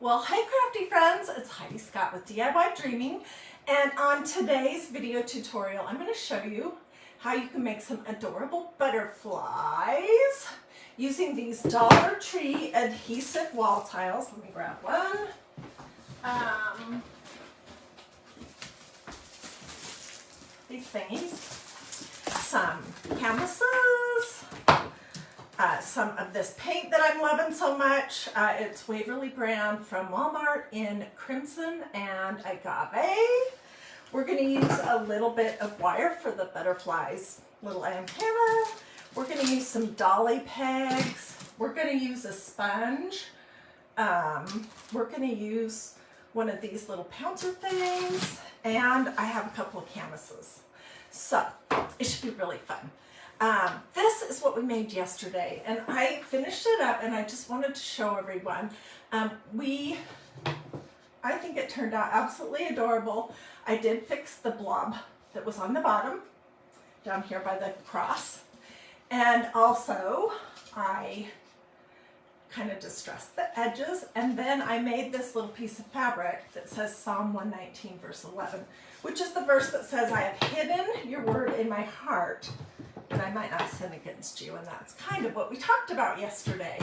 Well, hey crafty friends, it's Hiedi Scott with DIY and on today's video tutorial I'm going to show you how you can make some adorable butterflies using these Dollar Tree adhesive wall tiles. Let me grab one. These thingies, some canvases, some of this paint that I'm loving so much. It's Waverly Brand from Walmart in Crimson and Agave. We're going to use a little bit of wire for the butterflies' little antenna. We're going to use some dolly pegs. We're going to use a sponge. We're going to use one of these little pouncer things, and I have a couple of canvases. So it should be really fun. This is what we made yesterday, and I finished it up, and I just wanted to show everyone. I think it turned out absolutely adorable. I did fix the blob that was on the bottom, down here by the cross, and also I kind of distressed the edges, and then I made this little piece of fabric that says Psalm 119 verse 11, which is the verse that says, I have hidden your word in my heart, and I might not sin against you, and that's kind of what we talked about yesterday.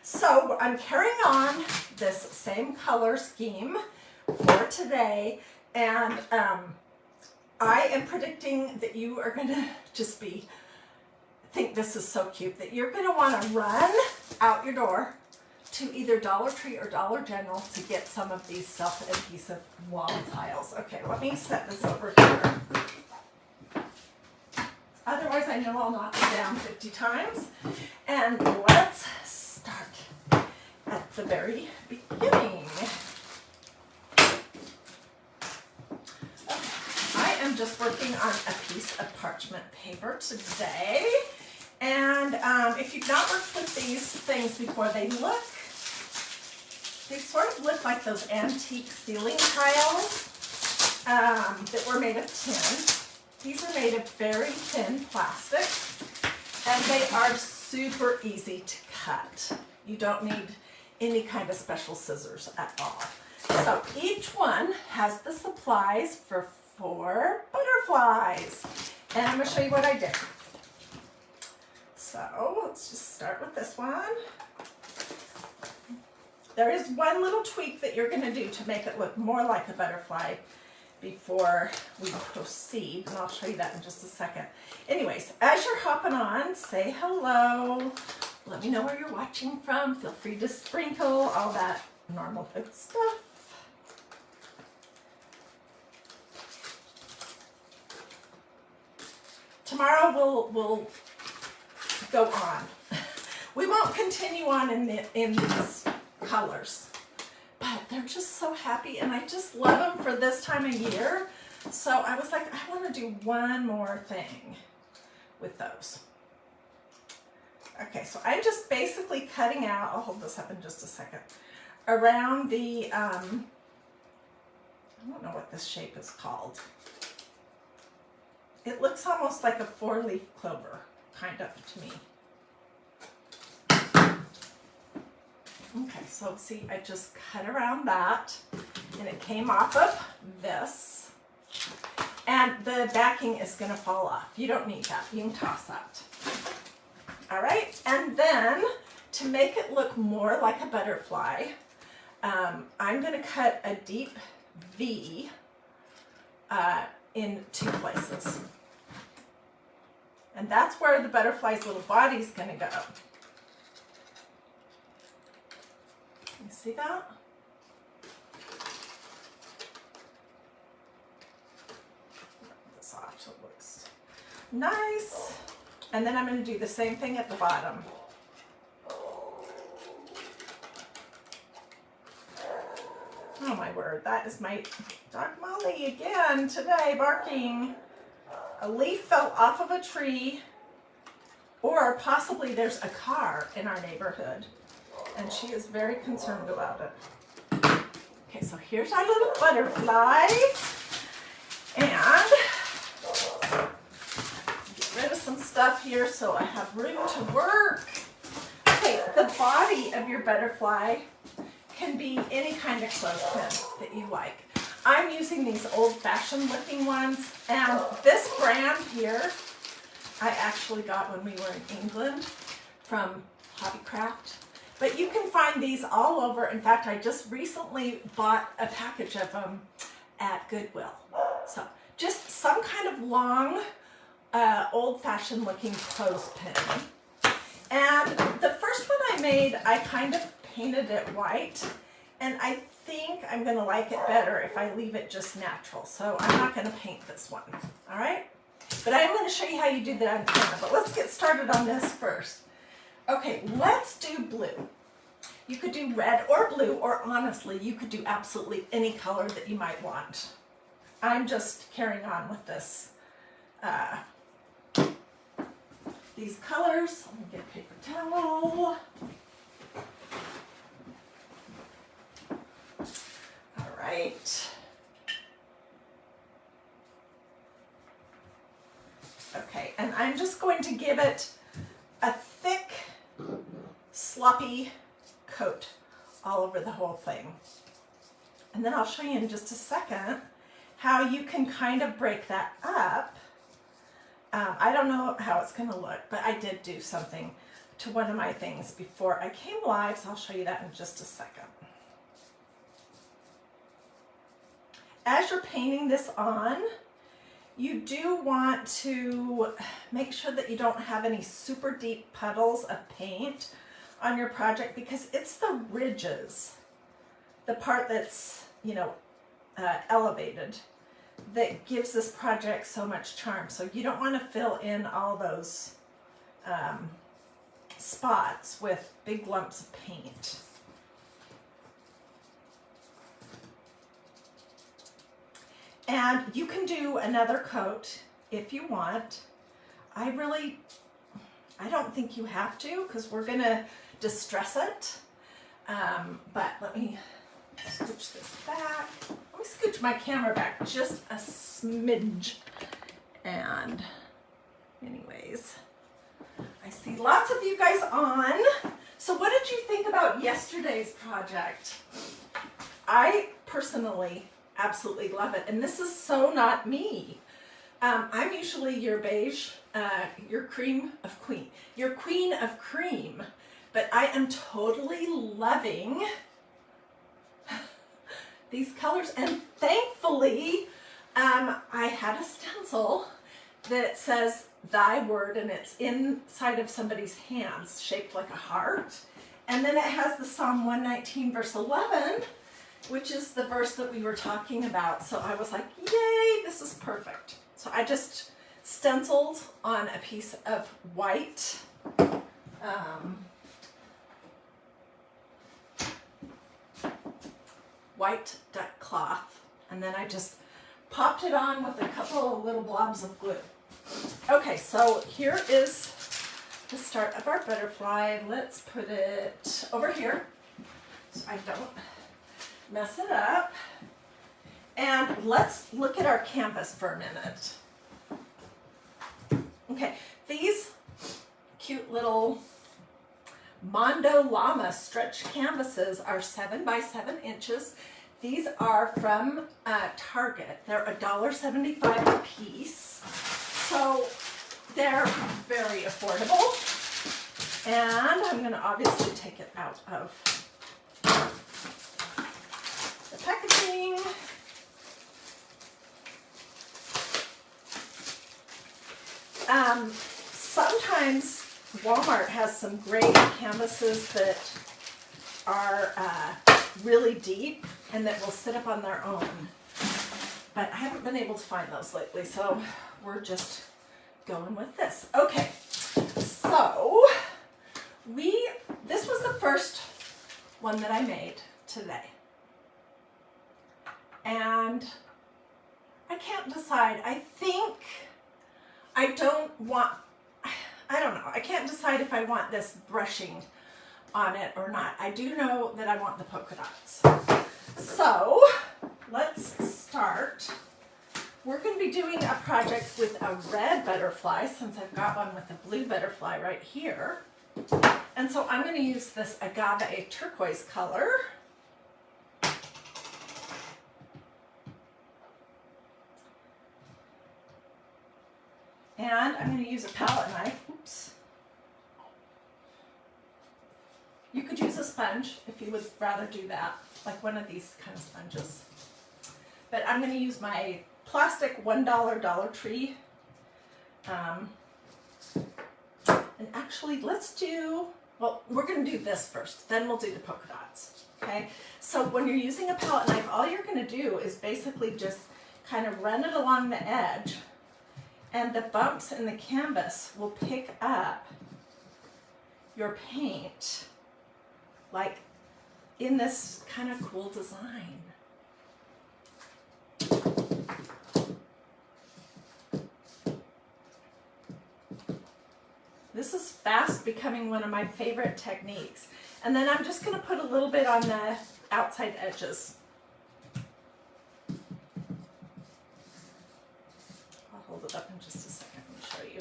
So I'm carrying on this same color scheme for today, and I am predicting that you are going to just think this is so cute, that you're going to want to run out your door to either Dollar Tree or Dollar General to get some of these self-adhesive wall tiles. Okay, let me set this over here. Otherwise, I know I'll knock it down 50 times. And let's start at the very beginning. I am just working on a piece of parchment paper today. And if you've not worked with these things before, they sort of look like those antique ceiling tiles that were made of tin. These are made of very thin plastic, and they are super easy to cut. You don't need any kind of special scissors at all. So each one has the supplies for 4 butterflies, and I'm going to show you what I did. So let's just start with this one. There is one little tweak that you're going to do to make it look more like a butterfly before we proceed, and I'll show you that in just a second. Anyways, as you're hopping on, say hello. Let me know where you're watching from. Feel free to sprinkle all that normal good stuff. Tomorrow we'll go on. We won't continue on in these colors, but they're just so happy, and I just love them for this time of year. So I was like, I want to do one more thing with those. Okay, so I'm just basically cutting out, I'll hold this up in just a second, around the, I don't know what this shape is called. It looks almost like a 4-leaf clover, kind of, to me. Okay, so see, I just cut around that, and it came off of this, and the backing is going to fall off. You don't need that. You can toss that. All right, and then to make it look more like a butterfly, I'm going to cut a deep V in 2 places, and that's where the butterfly's little body is going to go. You see that? This off so it looks nice. And then I'm going to do the same thing at the bottom. Oh my word, that is my dog Molly again today barking. A leaf fell off of a tree, or possibly there's a car in our neighborhood, and she is very concerned about it. Okay, so here's our little butterfly, and get rid of some stuff here so I have room to work. Okay, the body of your butterfly can be any kind of clothespin that you like. I'm using these old-fashioned looking ones, and this brand here I actually got when we were in England from Hobbycraft. But you can find these all over. In fact, I just recently bought a package of them at Goodwill. So just some kind of long, old-fashioned looking clothespin. And the first one I made, I kind of painted it white, and I think I'm going to like it better if I leave it just natural. So I'm not going to paint this one, all right? But I'm going to show you how you do that on camera. But let's get started on this first. Okay, let's do blue. You could do red or blue, or honestly, you could do absolutely any color that you might want. I'm just carrying on with this, these colors. Let me get a paper towel. All right. Okay, and I'm just going to give it a thick, sloppy coat all over the whole thing. And then I'll show you in just a second how you can kind of break that up. I don't know how it's going to look, but I did do something to one of my things before I came live, so I'll show you that in just a second. As you're painting this on, you do want to make sure that you don't have any super deep puddles of paint on your project, because it's the ridges, the part that's, you know, elevated, that gives this project so much charm. So you don't want to fill in all those spots with big lumps of paint. And you can do another coat if you want. I don't think you have to, because we're going to distress it. But let me scooch this back. Let me scooch my camera back just a smidge. And anyways, I see lots of you guys on. So what did you think about yesterday's project? I personally absolutely love it. And this is so not me. I'm usually your beige, your queen of cream, but I am totally loving these colors. And thankfully, I had a stencil that says thy word, and it's inside of somebody's hands shaped like a heart. And then it has the Psalm 119 verse 11, which is the verse that we were talking about. So I was like, yay, this is perfect. So I just stenciled on a piece of white white duck cloth, and then I just popped it on with a couple of little blobs of glue. Okay, so here is the start of our butterfly. Let's put it over here so I don't mess it up. And let's look at our canvas for a minute. Okay, these cute little Mondo Llama stretch canvases are 7 by 7 inches. These are from Target. They're $1.75 a piece. So they're very affordable. And I'm going to obviously take it out of the packaging. Sometimes Walmart has some great canvases that are really deep and that will sit up on their own. But I haven't been able to find those lately, so we're just going with this. Okay, so this was the first one that I made today. And I can't decide. I don't know. I can't decide if I want this brushing on it or not. I do know that I want the polka dots. So let's start. We're going to be doing a project with a red butterfly, since I've got one with a blue butterfly right here. And so I'm going to use this agave turquoise color. And I'm going to use a palette knife. Oops. You could use a sponge if you would rather do that, like one of these kind of sponges. But I'm going to use my plastic $1 Dollar Tree. And actually, let's do, well, we're going to do this first, then we'll do the polka dots. Okay? So when you're using a palette knife, all you're going to do is basically just kind of run it along the edge, and the bumps in the canvas will pick up your paint like in this kind of cool design. This is fast becoming one of my favorite techniques. And then I'm just going to put a little bit on the outside edges. I'll hold it up in just a second and show you.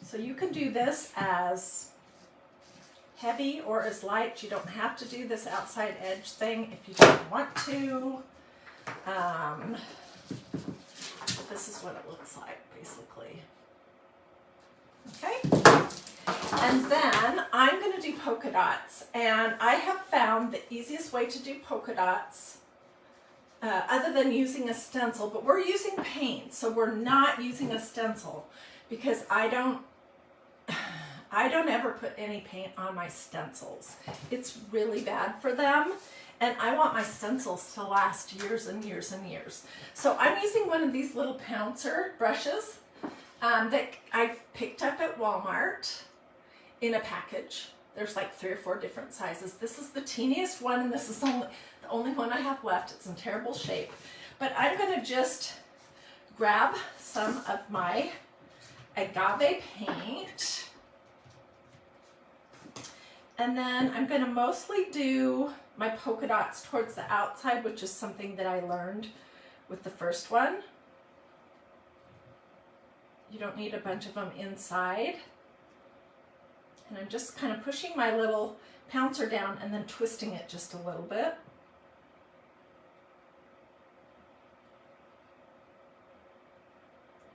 So you can do this as heavy or as light. You don't have to do this outside edge thing if you don't want to. This is what it looks like, basically. Okay? And then I'm going to do polka dots. And I have found the easiest way to do polka dots, other than using a stencil, but we're using paint, so we're not using a stencil, because I don't ever put any paint on my stencils. It's really bad for them, and I want my stencils to last years and years and years. So I'm using one of these little pouncer brushes that I picked up at Walmart in a package. There's like 3 or 4 different sizes. This is the teeniest one, and this is the only one I have left. It's in terrible shape. But I'm going to just grab some of my agave paint, and then I'm going to mostly do my polka dots towards the outside, which is something that I learned with the first one. You don't need a bunch of them inside. And I'm just kind of pushing my little pouncer down and then twisting it just a little bit.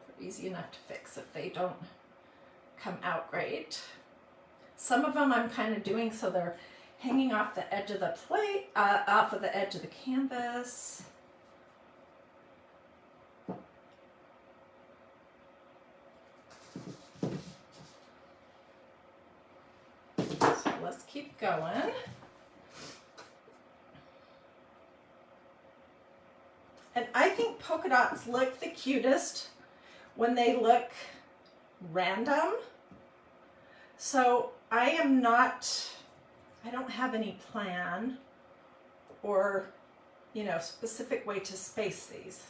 They're easy enough to fix if they don't come out great. Some of them I'm kind of doing so they're hanging off the edge of the plate, off of the edge of the canvas. So let's keep going. And I think polka dots look the cutest when they look random. So I don't have any plan or, specific way to space these.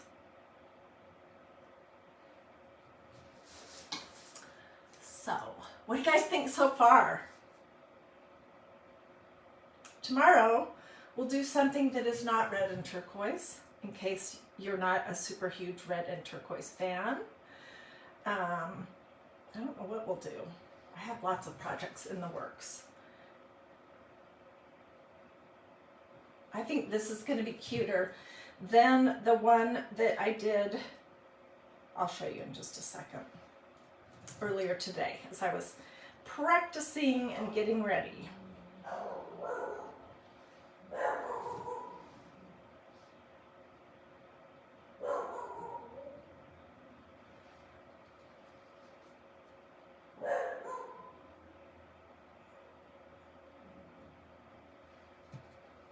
So, what do you guys think so far? Tomorrow, we'll do something that is not red and turquoise, in case you're not a super huge red and turquoise fan. I don't know what we'll do. I have lots of projects in the works. I think this is going to be cuter than the one that I did, I'll show you in just a second, earlier today as I was practicing and getting ready.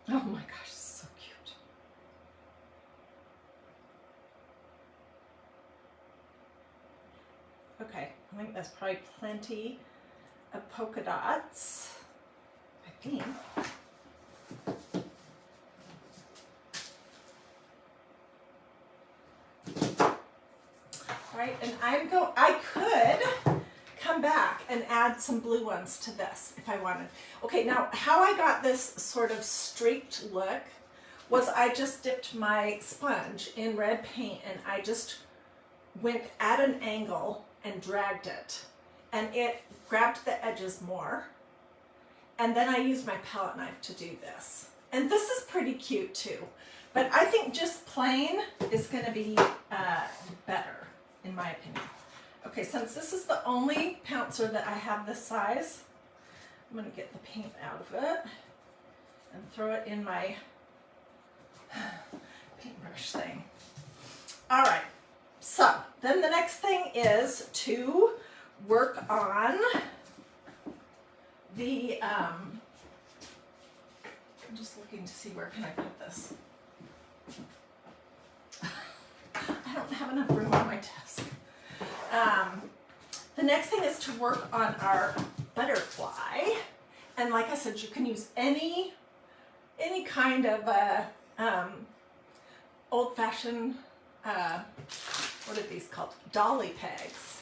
Oh my gosh, this is so cute. Okay, I think that's probably plenty of polka dots, I think. All right, and I could come back and add some blue ones to this if I wanted. Okay, now how I got this sort of streaked look was I just dipped my sponge in red paint and I just went at an angle and dragged it, and it grabbed the edges more, and then I used my palette knife to do this. And this is pretty cute too. But I think just plain is going to be better, in my opinion. Okay, since this is the only pouncer that I have this size, I'm going to get the paint out of it and throw it in my paintbrush thing. All right, so then the next thing is to work on the, I'm just looking to see where can I put this. I don't have enough room on my desk. The next thing is to work on our butterfly. And like I said, you can use any kind of old-fashioned, what are these called? Dolly pegs.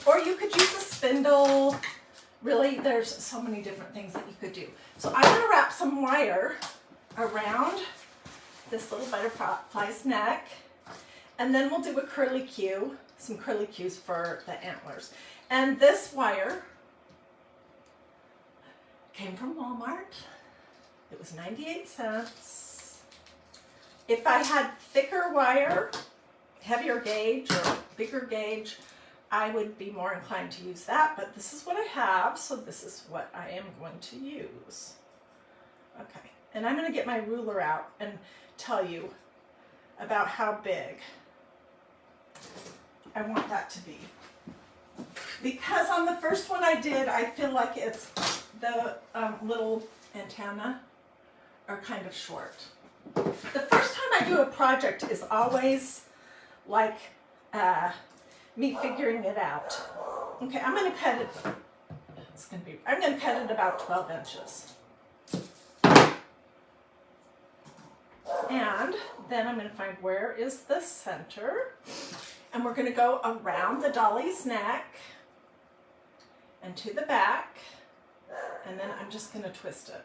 Or you could use a spindle. Really, there's so many different things that you could do. So I'm going to wrap some wire around this little butterfly's neck, and then we'll do a curly cue, some curly cues for the antlers. And this wire came from Walmart. It was 98 cents. If I had thicker wire, heavier gauge or bigger gauge, I would be more inclined to use that, but this is what I have, so this is what I am going to use. Okay, and I'm going to get my ruler out and tell you about how big I want that to be. Because on the first one I did, I feel like it's the little antenna are kind of short. The first time I do a project is always like me figuring it out. Okay, I'm going to cut it. I'm going to cut it about 12 inches. And then I'm going to find where is the center. And we're going to go around the dolly's neck and to the back. And then I'm just going to twist it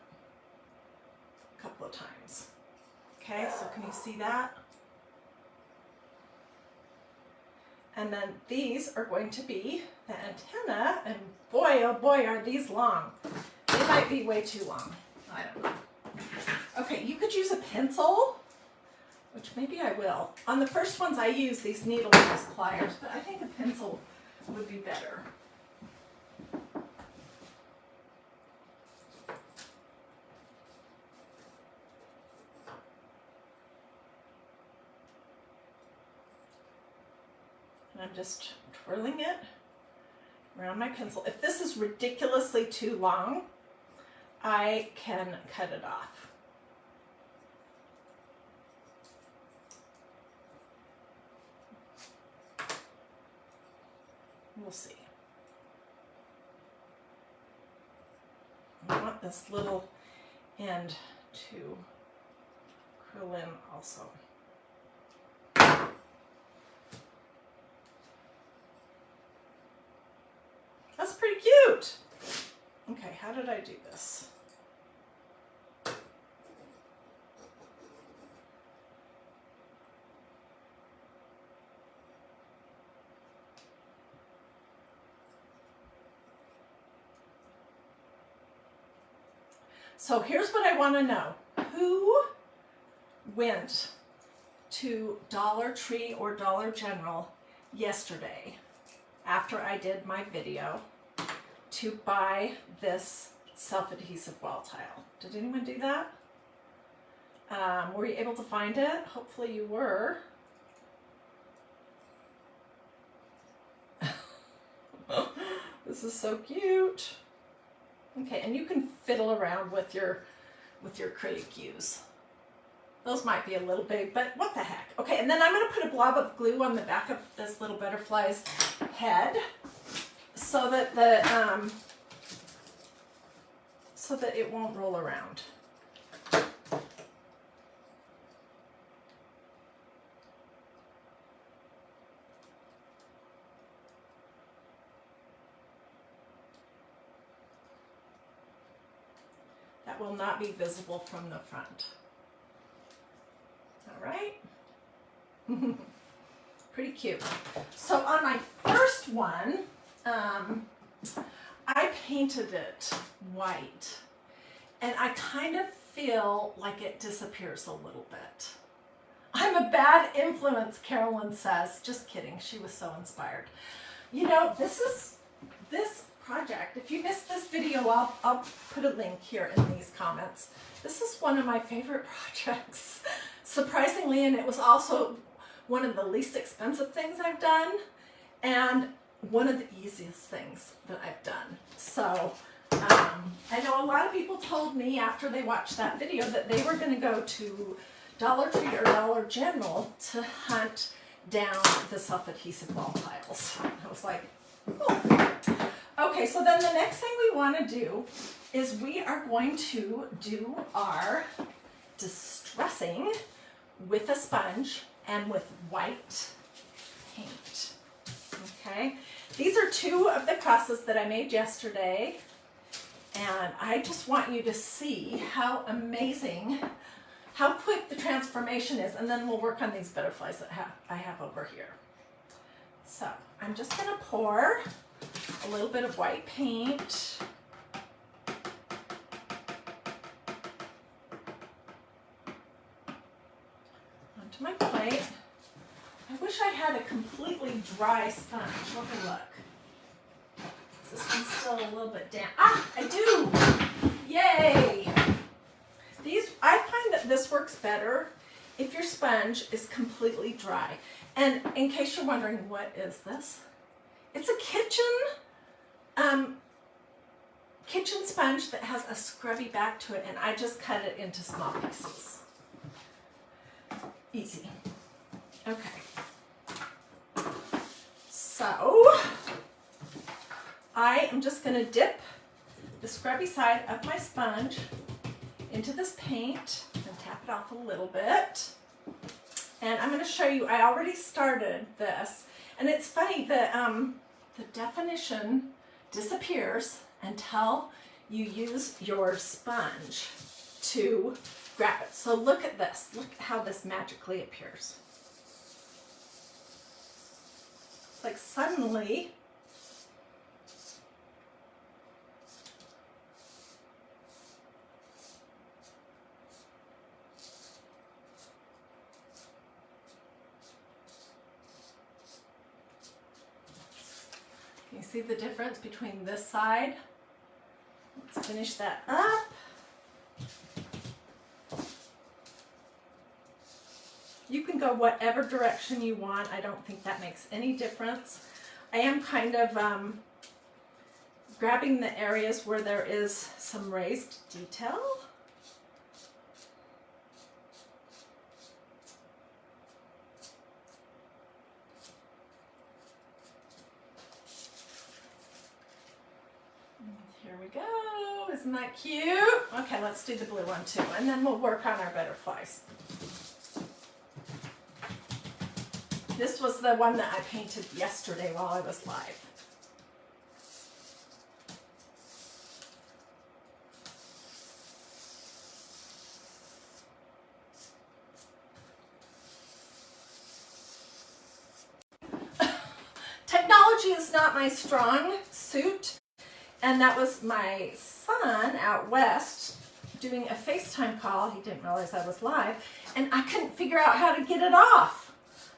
a couple of times. Okay, so can you see that? And then these are going to be the antenna, and boy, oh boy, are these long. They might be way too long. I don't know. Okay, you could use a pencil, which maybe I will. On the first ones, I use these needle nose pliers, but I think a pencil would be better. And I'm just twirling it around my pencil. If this is ridiculously too long, I can cut it off. We'll see. I want this little end to curl in also. That's pretty cute. Okay, how did I do this? So here's what I want to know. Who went to Dollar Tree or Dollar General yesterday after I did my video to buy this self-adhesive wall tile? Did anyone do that? Were you able to find it? Hopefully you were. This is so cute. Okay, and you can fiddle around with your curly cues. Those might be a little big, but what the heck. Okay, and then I'm going to put a blob of glue on the back of this little butterfly's head so that it won't roll around. That will not be visible from the front. All right. Pretty cute. So on my first one, I painted it white. and I kind of feel like it disappears a little bit. I'm a bad influence, Carolyn says. Just kidding, she was so inspired. You know, this project, if you missed this video, I'll put a link here in these comments. This is one of my favorite projects, surprisingly, and it was also one of the least expensive things I've done, and one of the easiest things that I've done. So I know a lot of people told me after they watched that video that they were going to go to Dollar Tree or Dollar General to hunt down the self-adhesive wall tiles. I was like, oh. Okay, so then the next thing we want to do is we are going to do our distressing with a sponge and with white paint. Okay, these are two of the crosses that I made yesterday, and I just want you to see how amazing, how quick the transformation is, and then we'll work on these butterflies that I have over here. So I'm just going to pour a little bit of white paint onto my plate. I wish I had a completely dry sponge. Let me look. This one's still a little bit damp. Ah, I do! Yay! I find that this works better if your sponge is completely dry. And in case you're wondering, what is this? It's a kitchen sponge that has a scrubby back to it, and I just cut it into small pieces. Easy. Okay. So I am just going to dip the scrubby side of my sponge into this paint and tap it off a little bit. And I'm going to show you, I already started this, and it's funny that the definition disappears until you use your sponge to grab it. So look at this. Look at how this magically appears. It's like suddenly you see the difference between this side? Let's finish that up. You can go whatever direction you want. I don't think that makes any difference. I am kind of grabbing the areas where there is some raised detail. Here we go. Isn't that cute? Okay, let's do the blue one too, and then we'll work on our butterflies. This was the one that I painted yesterday while I was live. Technology is not my strong suit. And that was my son out west doing a FaceTime call. He didn't realize I was live, and I couldn't figure out how to get it off.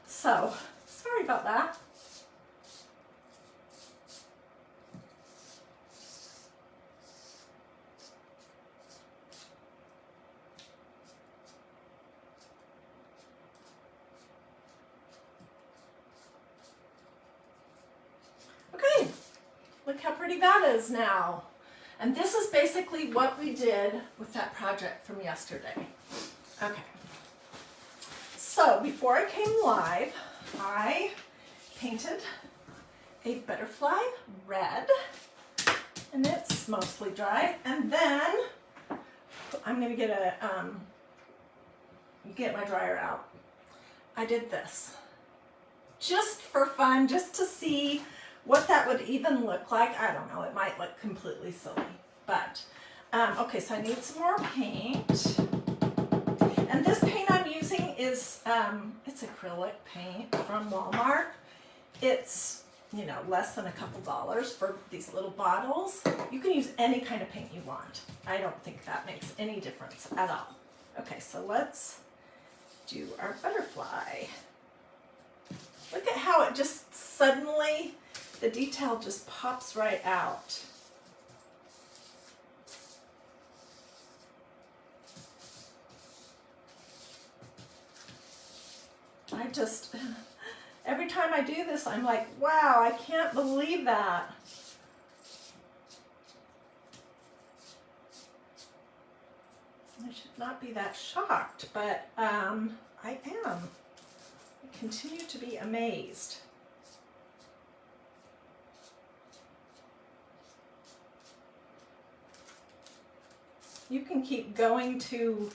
So, sorry about that. Okay. Look how pretty that is now. And this is basically what we did with that project from yesterday. Okay. So before I came live, I painted a butterfly red, and it's mostly dry. And then I'm going to get my dryer out. I did this just for fun, just to see what that would even look like. I don't know, it might look completely silly, but okay, so I need some more paint, and this paint I'm using is it's acrylic paint from Walmart. It's you know, less than a couple dollars for these little bottles. You can use any kind of paint you want. I don't think that makes any difference at all. Okay, so let's do our butterfly. Look at how it just suddenly, the detail just pops right out. Every time I do this, I'm like, wow, I can't believe that. I should not be that shocked, but I am. I continue to be amazed. You can keep going to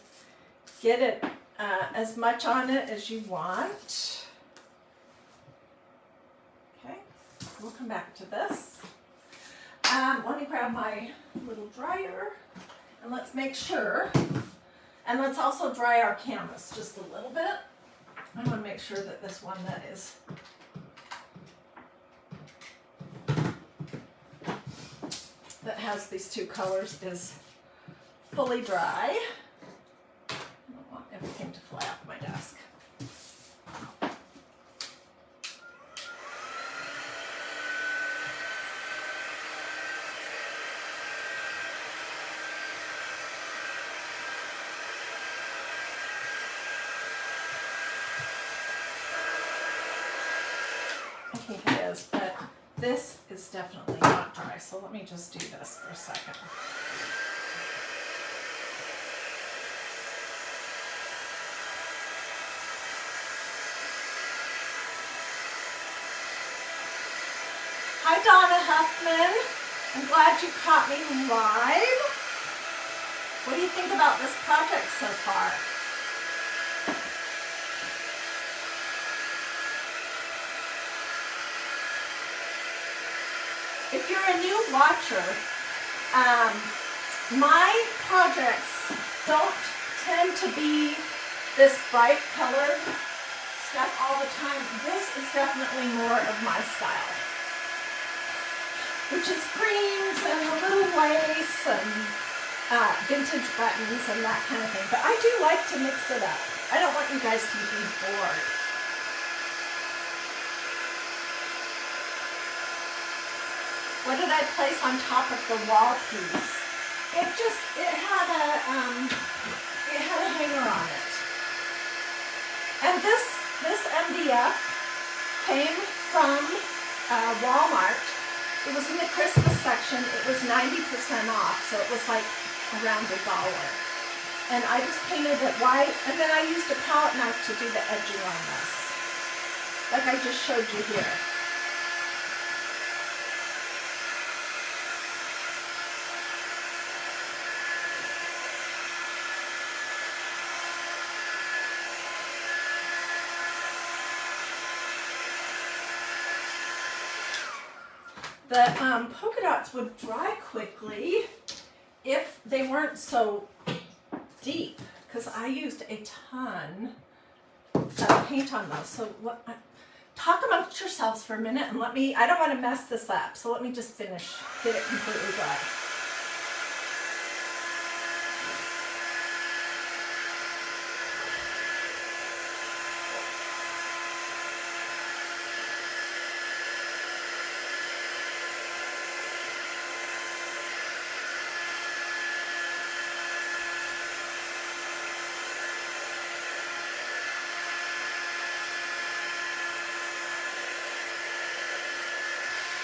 get it as much on it as you want. Okay, we'll come back to this. Let me grab my little dryer and let's make sure. And let's also dry our canvas just a little bit. I want to make sure that this one that has these two colors is fully dry. I don't want everything to fly off my desk. I think it is, but this is definitely not dry, so let me just do this for a second. Hi Donna Huffman, I'm glad you caught me live. What do you think about this project so far? If you're a new watcher, my projects don't tend to be this bright colored stuff all the time. This is definitely more of my style, which is creams and a little lace and vintage buttons and that kind of thing. But I do like to mix it up. I don't want you guys to be bored. What did I place on top of the wall piece? It had a hanger on it. And this MDF came from Walmart. It was in the Christmas section. It was 90% off, so it was like around $1. And I just painted it white, and then I used a palette knife to do the edging on this, like I just showed you here. The polka dots would dry quickly if they weren't so deep, because I used a ton of paint on those. So talk amongst yourselves for a minute and I don't want to mess this up, so let me just get it completely dry.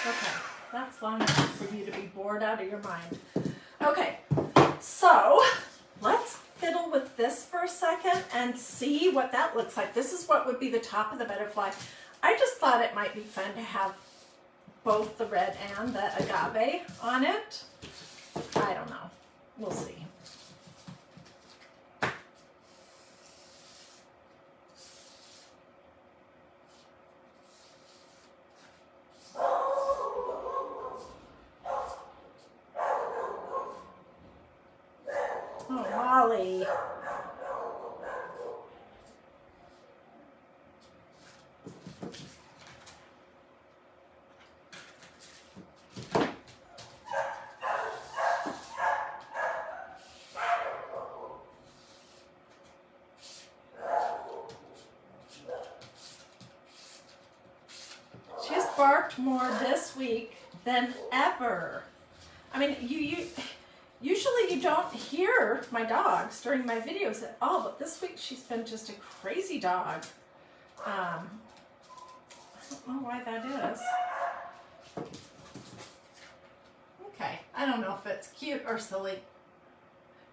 Okay, that's long enough for you to be bored out of your mind. Okay, so let's fiddle with this for a second and see what that looks like. This is what would be the top of the butterfly. I just thought it might be fun to have both the red and the agave on it. I don't know. We'll see. Oh, Molly. barked more this week than ever. I mean, usually you don't hear my dogs during my videos at all, but this week she's been just a crazy dog. I don't know why that is. Okay, I don't know if it's cute or silly,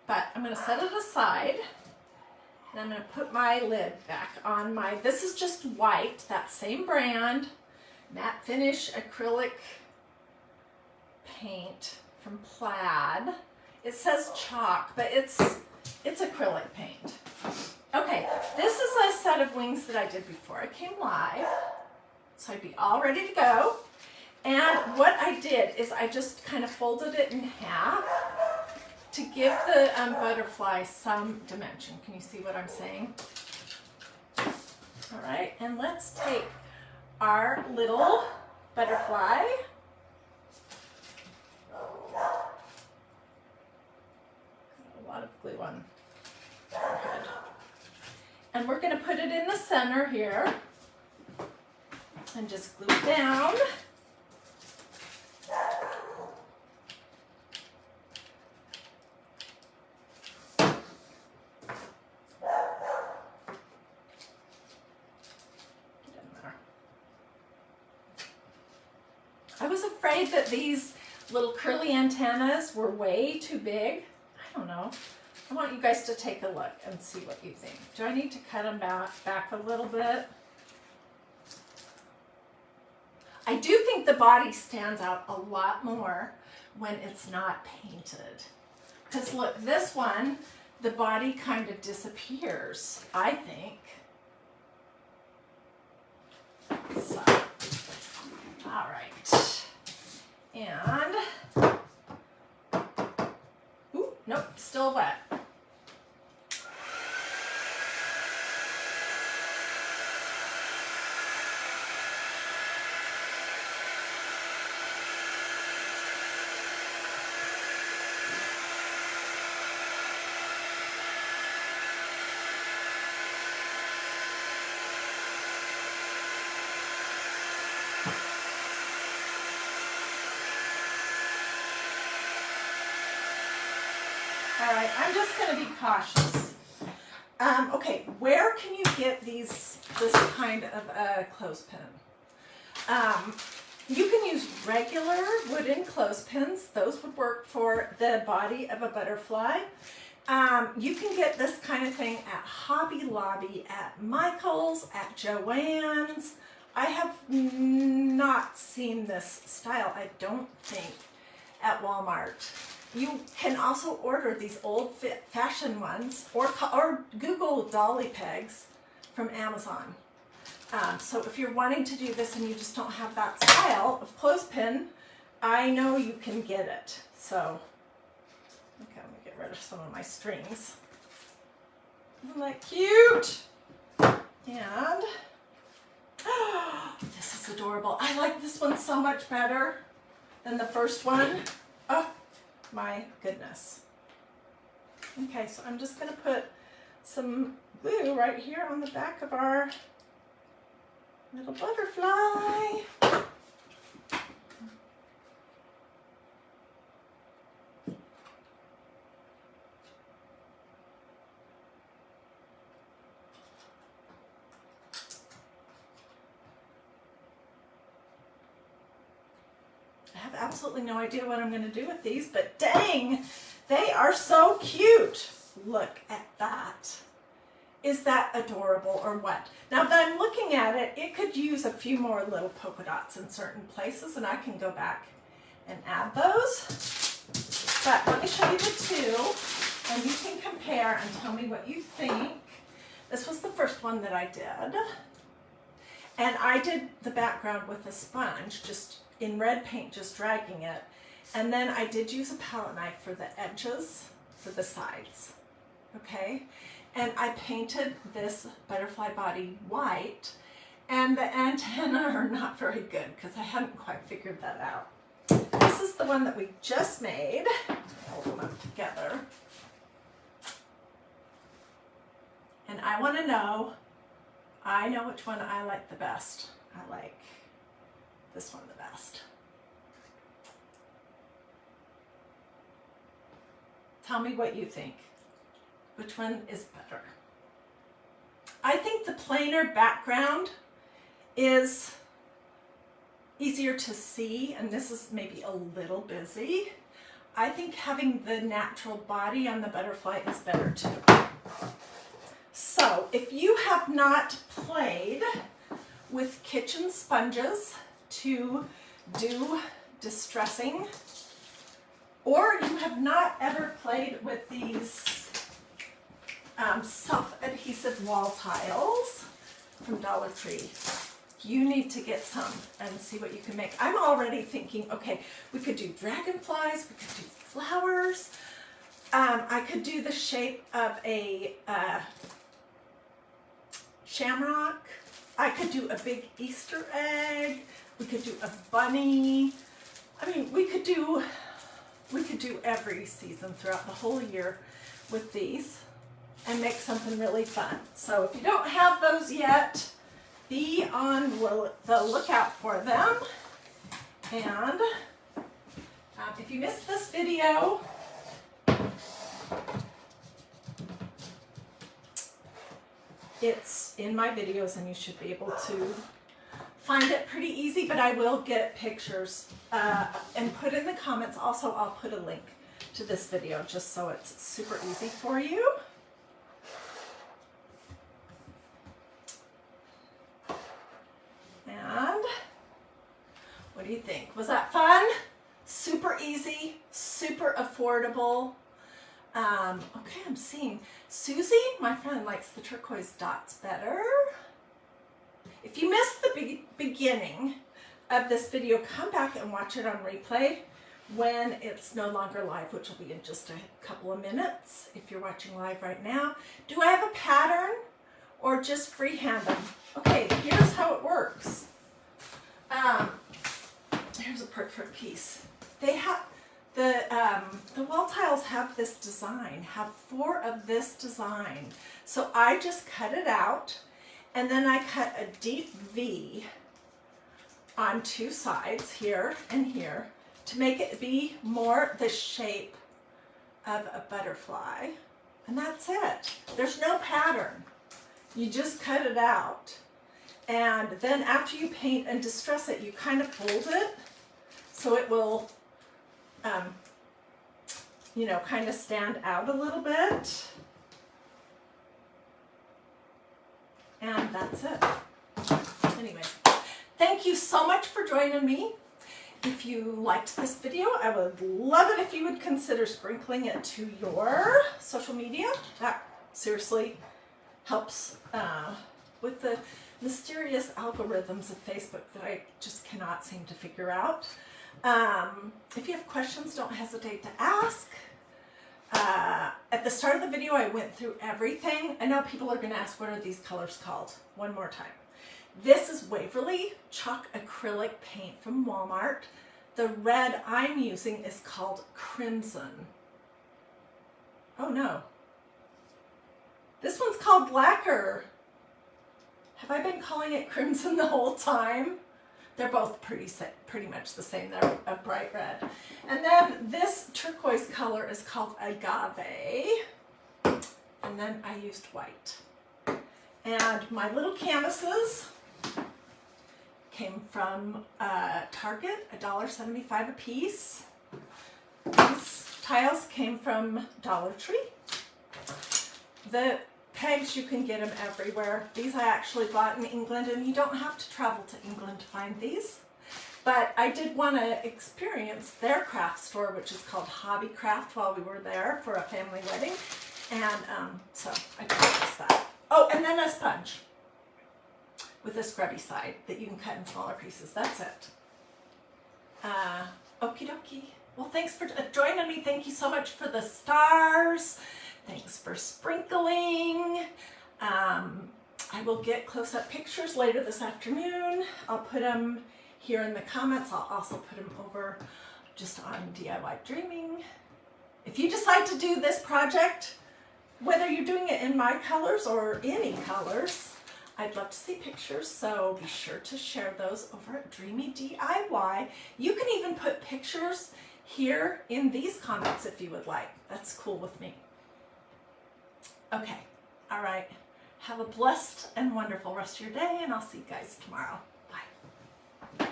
but I'm going to set it aside, and I'm going to put my lid back on my, this is just white, that same brand, matte finish acrylic paint from Plaid. It says chalk, but it's acrylic paint. Okay, this is a set of wings that I did before I came live, so I'd be all ready to go. And what I did is I just kind of folded it in half to give the butterfly some dimension. Can you see what I'm saying? All right, and let's take our little butterfly. A lot of glue on her head. And we're going to put it in the center here and just glue it down. I was afraid that these little curly antennas were way too big. I don't know. I want you guys to take a look and see what you think. Do I need to cut them back a little bit? I do think the body stands out a lot more when it's not painted. Because look, this one, the body kind of disappears, I think. So, all right. And, ooh, nope, still wet. All right, I'm just going to be cautious. Okay, where can you get this kind of a clothespin? You can use regular wooden clothespins. Those would work for the body of a butterfly. You can get this kind of thing at Hobby Lobby, at Michael's, at Joann's. I have not seen this style, I don't think, at Walmart. You can also order these old-fashioned ones or Google dolly pegs from Amazon. So if you're wanting to do this and you just don't have that style of clothespin, I know you can get it. So, okay, let me get rid of some of my strings. Isn't that cute? And, oh, this is adorable. I like this one so much better than the first one. Oh, my goodness. Okay, so I'm just going to put some glue right here on the back of our little butterfly. I have absolutely no idea what I'm going to do with these, but dang, they are so cute. Look at that. Is that adorable or what? Now that I'm looking at it, it could use a few more little polka dots in certain places, and I can go back and add those. But let me show you the two, and you can compare and tell me what you think. This was the first one that I did. And I did the background with a sponge, just in red paint, just dragging it. And then I did use a palette knife for the edges, for the sides, okay? And I painted this butterfly body white, and the antennae are not very good because I hadn't quite figured that out. This is the one that we just made. Hold them up together. And I want to know, I know which one I like the best. I like this one the best. Tell me what you think. Which one is better? I think the plainer background is easier to see, and this is maybe a little busy. I think having the natural body on the butterfly is better too. So if you have not played with kitchen sponges to do distressing, or you have not ever played with these self-adhesive wall tiles from Dollar Tree, you need to get some and see what you can make. I'm already thinking, okay, we could do dragonflies, we could do flowers. I could do the shape of a shamrock. I could do a big Easter egg. We could do a bunny. I mean, we could do every season throughout the whole year with these and make something really fun. So if you don't have those yet, be on the lookout for them. And if you missed this video, it's in my videos and you should be able to find it pretty easy, but I will get pictures and put in the comments. Also, I'll put a link to this video just so it's super easy for you. And what do you think? Was that fun? Super easy, super affordable. Okay, I'm seeing Susie, my friend, likes the turquoise dots better. If you missed the beginning of this video, come back and watch it on replay when it's no longer live, which will be in just a couple of minutes if you're watching live right now. Do I have a pattern or just freehand them? Okay, here's how it works. Here's a perfect piece. They have the wall tiles have this design, have 4 of this design. So I just cut it out, and then I cut a deep V on 2 sides, here and here, to make it be more the shape of a butterfly. And that's it. There's no pattern. You just cut it out. And then after you paint and distress it, you kind of fold it so it will, you know, kind of stand out a little bit. And that's it. Anyway, thank you so much for joining me. If you liked this video, I would love it if you would consider sprinkling it to your social media. That seriously helps with the mysterious algorithms of Facebook that I just cannot seem to figure out. If you have questions, don't hesitate to ask. At the start of the video, I went through everything. I know people are going to ask, what are these colors called? One more time. This is Waverly Chalk Acrylic Paint from Walmart. The red I'm using is called Crimson. Oh no. This one's called Lacquer. Have I been calling it Crimson the whole time? They're both pretty much the same. They're a bright red. And then this turquoise color is called Agave. And then I used white. And my little canvases came from Target, $1.75 a piece. These tiles came from Dollar Tree. The pegs, you can get them everywhere. These I actually bought in England, and you don't have to travel to England to find these. But I did want to experience their craft store, which is called Hobby Craft, while we were there for a family wedding. And so I purchased that. Oh, and then a sponge with a scrubby side that you can cut in smaller pieces. That's it. Okie dokie. Well, thanks for joining me. Thank you so much for the stars. Thanks for sprinkling. I will get close-up pictures later this afternoon. I'll put them here in the comments. I'll also put them over just on DiyDreaming. If you decide to do this project, whether you're doing it in my colors or any colors, I'd love to see pictures, so be sure to share those over at Dreamy DIY. You can even put pictures here in these comments if you would like. That's cool with me. Okay, all right. Have a blessed and wonderful rest of your day, and I'll see you guys tomorrow. Bye.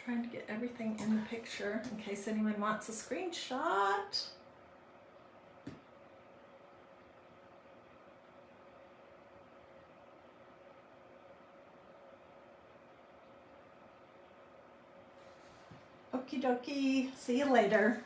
Trying to get everything in the picture in case anyone wants a screenshot. Okie dokie. See you later.